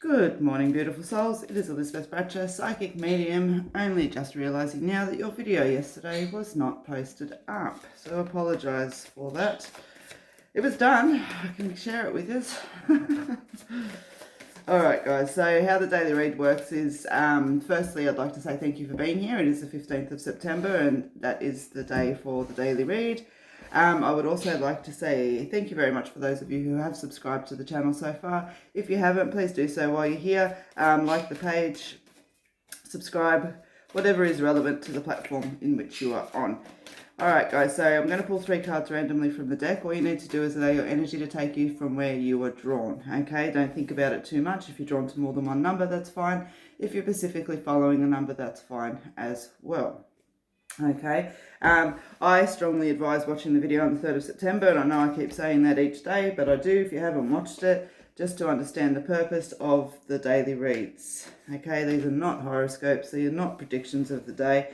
Good morning, beautiful souls. It is Elizabeth Bratcher, psychic medium, only just realising now that your video yesterday was not posted up. So I apologise for that. It was done. I can share it with you. Alright guys, so how the daily read works is, firstly I'd like to say thank you for being here. It is the 15th of September and that is the day for the daily read. I would also like to say thank you very much for those of you who have subscribed to the channel so far. If you haven't, please do so while you're here. Like the page, subscribe, whatever is relevant to the platform in which you are on. Alright guys, so I'm going to pull 3 cards randomly from the deck. All you need to do is allow your energy to take you from where you are drawn. Okay, don't think about it too much. If you're drawn to more than one number, that's fine. If you're specifically following a number, that's fine as well. Okay, I strongly advise watching the video on the 3rd of September, and I know I keep saying that each day, but I do if you haven't watched it, just to understand the purpose of the daily reads. Okay, these are not horoscopes, they are not predictions of the day.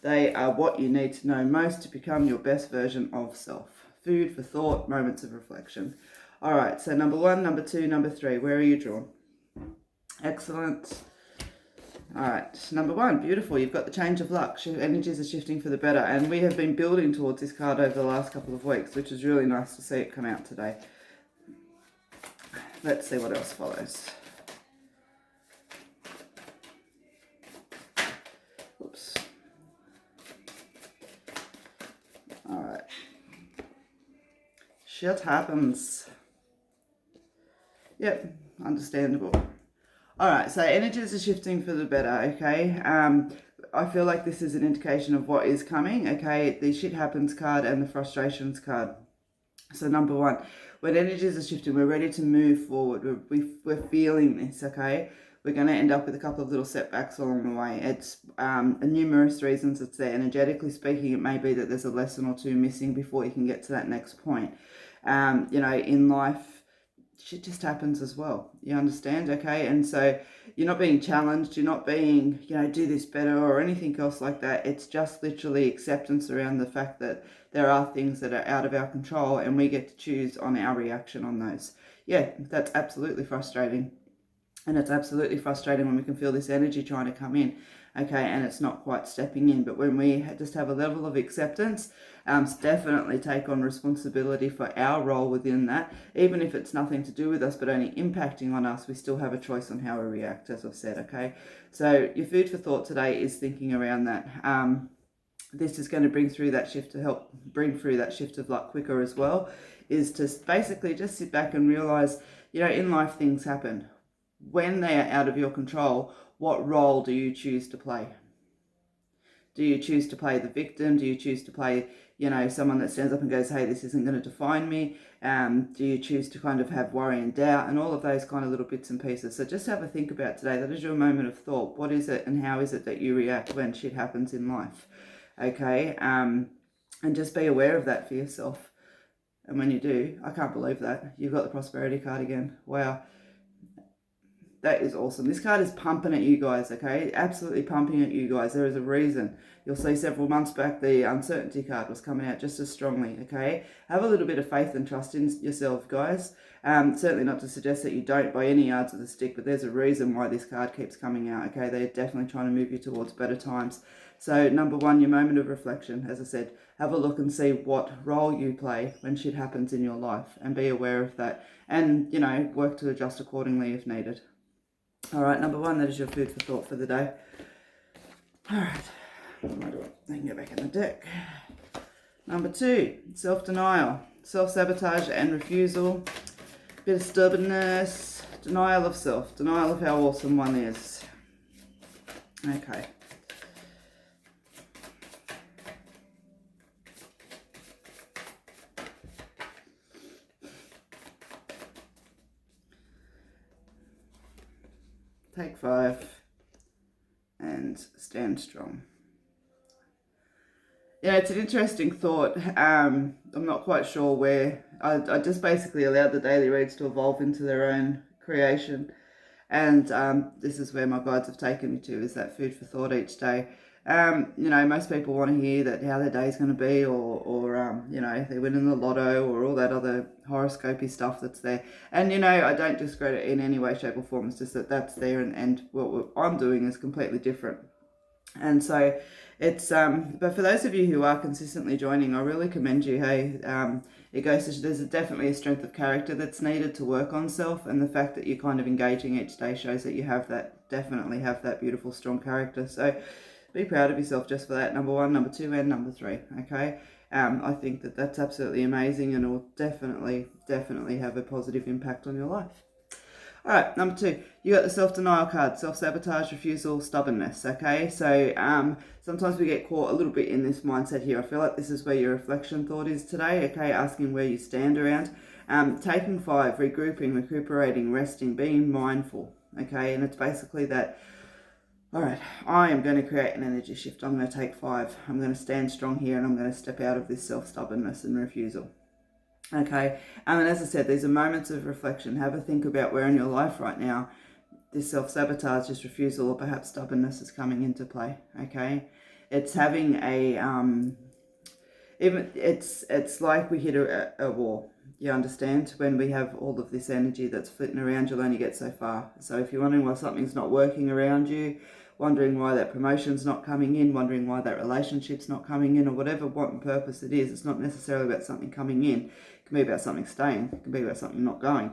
They are what you need to know most to become your best version of self. Food for thought, moments of reflection. Alright, so number 1, number 2, number 3, where are you drawn? Excellent. Alright, number 1, beautiful. You've got the change of luck. Energies are shifting for the better. And we have been building towards this card over the last couple of weeks, which is really nice to see it come out today. Let's see what else follows. Oops. Alright. Shit happens. Yep, understandable. Alright, so energies are shifting for the better, okay? I feel like this is an indication of what is coming, okay? The shit happens card and the frustrations card. So number 1, when energies are shifting, we're ready to move forward. We're feeling this, okay? We're going to end up with a couple of little setbacks along the way. It's numerous reasons it's there. Energetically speaking, it may be that there's a lesson or two missing before you can get to that next point. You know, in life, shit just happens as well. You understand? Okay. And so you're not being challenged. You're not being, you know, do this better or anything else like that. It's just literally acceptance around the fact that there are things that are out of our control and we get to choose on our reaction on those. Yeah, that's absolutely frustrating. And it's absolutely frustrating when we can feel this energy trying to come in, okay, and it's not quite stepping in. But when we just have a level of acceptance, definitely take on responsibility for our role within that. Even if it's nothing to do with us, but only impacting on us, we still have a choice on how we react, as I've said, okay? So your food for thought today is thinking around that. This is going to bring through that shift to help bring through that shift of luck quicker as well, is to basically just sit back and realize, you know, in life things happen. When they are out of your control, what role do you choose to play? Do you choose to play the victim? Do you choose to play, you know, someone that stands up and goes, hey, this isn't going to define me? Do you choose to kind of have worry and doubt and all of those kind of little bits and pieces? So just have a think about today. That is your moment of thought. What is it and how is it that you react when shit happens in life? Okay, and just be aware of that for yourself. And when you do, I can't believe that. You've got the prosperity card again. Wow. That is awesome. This card is pumping at you guys, okay? Absolutely pumping at you guys. There is a reason. You'll see several months back the uncertainty card was coming out just as strongly, okay? Have a little bit of faith and trust in yourself, guys. Certainly not to suggest that you don't by any yards of the stick, but there's a reason why this card keeps coming out, okay? They're definitely trying to move you towards better times. So number 1, your moment of reflection. As I said, have a look and see what role you play when shit happens in your life and be aware of that. And, you know, work to adjust accordingly if needed. Alright, number 1, that is your food for thought for the day. Alright, I can go back in the deck. Number 2, self-denial, self-sabotage and refusal, bit of stubbornness, denial of self, denial of how awesome one is. Okay. Take 5 and stand strong. Yeah, it's an interesting thought. I'm not quite sure where. I just basically allowed the daily reads to evolve into their own creation. And this is where my guides have taken me to, is that food for thought each day. You know, most people want to hear that how their day's going to be, or you know, they win in the lotto, or all that other horoscopy stuff that's there. And you know, I don't discredit it in any way, shape, or form. It's just that that's there, and what I'm doing is completely different. And so it's but for those of you who are consistently joining, I really commend you. Hey, it goes to, there's definitely a strength of character that's needed to work on self, and the fact that you're kind of engaging each day shows that you have that, definitely have that beautiful strong character. So be proud of yourself just for that. Number 1, number 2, and number 3. Okay. I think that that's absolutely amazing, and it will definitely have a positive impact on your life. All right, number 2, you got the self-denial card, self-sabotage, refusal, stubbornness, okay? So sometimes we get caught a little bit in this mindset here. I feel like this is where your reflection thought is today, okay? Asking where you stand around. Taking 5, regrouping, recuperating, resting, being mindful, okay? And it's basically that, all right, I am going to create an energy shift. I'm going to take 5. I'm going to stand strong here, and I'm going to step out of this self-stubbornness and refusal. Okay, and as I said, these are moments of reflection. Have a think about where in your life right now this self-sabotage, this refusal, or perhaps stubbornness is coming into play. Okay, it's having a even it's like we hit a wall. You understand? When we have all of this energy that's flitting around, you'll only get so far. So if you're wondering why something's not working around you, wondering why that promotion's not coming in, wondering why that relationship's not coming in, or whatever what and purpose it is, it's not necessarily about something coming in. It can be about something staying. It can be about something not going.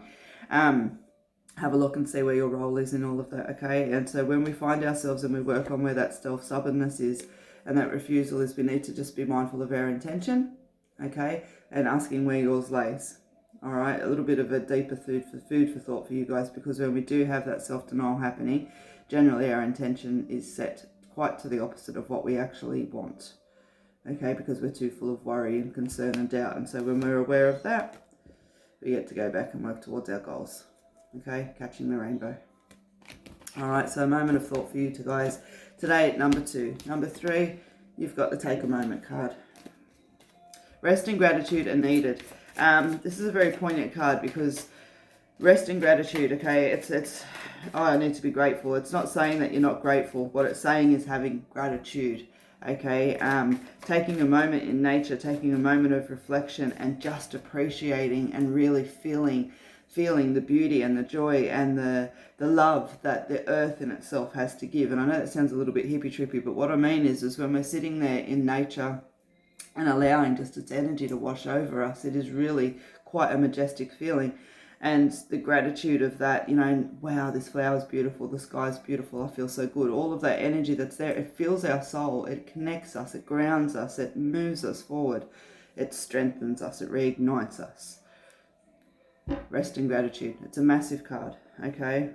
Have a look and see where your role is in all of that, okay? And so when we find ourselves and we work on where that self-stubbornness is and that refusal is, we need to just be mindful of our intention, okay? And asking where yours lays, all right? A little bit of a deeper food for thought for you guys, because when we do have that self-denial happening, generally our intention is set quite to the opposite of what we actually want, okay? Because we're too full of worry and concern and doubt. And so when we're aware of that, we get to go back and work towards our goals, okay? Catching the rainbow. All right, so a moment of thought for you two guys today. Number 2. Number 3, you've got the take a moment card. Rest and gratitude are needed. This is a very poignant card because rest and gratitude, okay, it's oh, I need to be grateful. It's not saying that you're not grateful. What it's saying is having gratitude, okay? Taking a moment in nature, taking a moment of reflection and just appreciating and really feeling the beauty and the joy and the love that the earth in itself has to give. And I know that sounds a little bit hippie-trippy, but what I mean is when we're sitting there in nature and allowing just its energy to wash over us, it is really quite a majestic feeling. And the gratitude of that, you know, wow, this flower's beautiful, the sky's beautiful, I feel so good. All of that energy that's there, it fills our soul, it connects us, it grounds us, it moves us forward, it strengthens us, it reignites us. Rest and gratitude. It's a massive card, okay?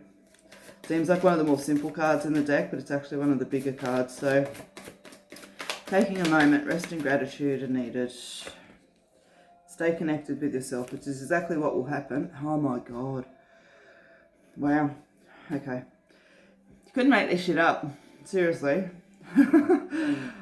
Seems like one of the more simple cards in the deck, but it's actually one of the bigger cards. So taking a moment, rest and gratitude are needed. Stay connected with yourself, which is exactly what will happen. Oh my God. Wow. Okay. You couldn't make this shit up. Seriously.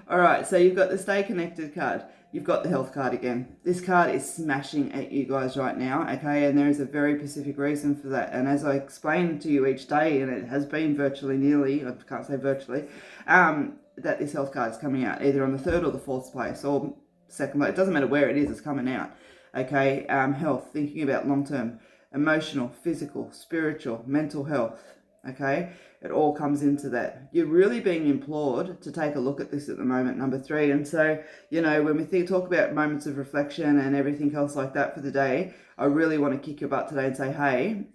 All right, so you've got the stay connected card. You've got the health card again. This card is smashing at you guys right now, okay? And there is a very specific reason for that. And as I explain to you each day, and it has been virtually nearly, I can't say virtually, that this health card is coming out either on the 3rd or the 4th place or 2nd place. It doesn't matter where it is, it's coming out, okay? Health, thinking about long-term, emotional, physical, spiritual, mental health, okay? It all comes into that. You're really being implored to take a look at this at the moment, number 3. And so, you know, when we talk about moments of reflection and everything else like that for the day, I really want to kick your butt today and say, hey,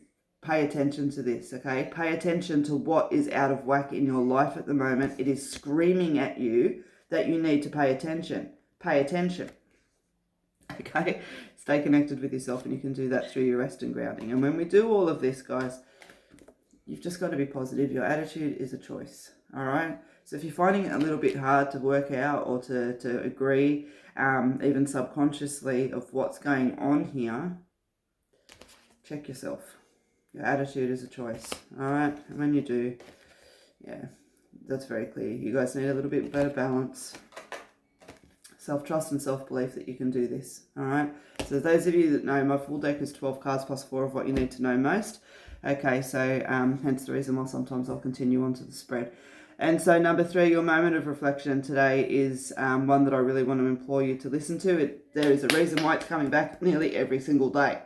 pay attention to this, okay? Pay attention to what is out of whack in your life at the moment. It is screaming at you that you need to pay attention. Pay attention, okay? Stay connected with yourself, and you can do that through your rest and grounding. And when we do all of this, guys, you've just got to be positive. Your attitude is a choice, all right? So if you're finding it a little bit hard to work out or to agree, even subconsciously, of what's going on here, check yourself. Your attitude is a choice, all right? And when you do, yeah, that's very clear. You guys need a little bit better balance, self-trust and self-belief that you can do this, all right? So those of you that know, my full deck is 12 cards plus 4 of what you need to know most. Okay, so hence the reason why sometimes I'll continue on to the spread. And so number 3, your moment of reflection today is one that I really want to implore you to listen to. There is a reason why it's coming back nearly every single day,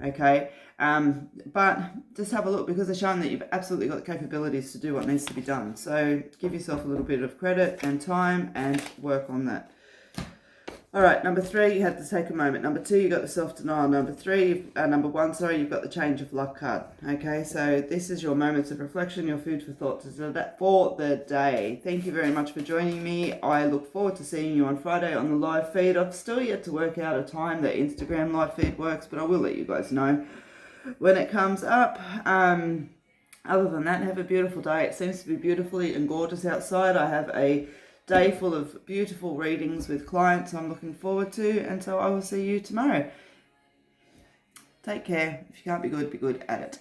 okay? But just have a look, because they're showing that you've absolutely got the capabilities to do what needs to be done. So give yourself a little bit of credit and time and work on that. All right, number 3, you had to take a moment. Number 2, you got the self-denial. Number 1, sorry, you've got the change of luck card. Okay, so this is your moments of reflection, your food for thought for the day. Thank you very much for joining me. I look forward to seeing you on Friday on the live feed. I've still yet to work out a time that Instagram live feed works, but I will let you guys know when it comes up. Other than that, have a beautiful day. It seems to be beautifully and gorgeous outside. I have a day full of beautiful readings with clients I'm looking forward to, and so I will see you tomorrow. Take care. If you can't be good at it.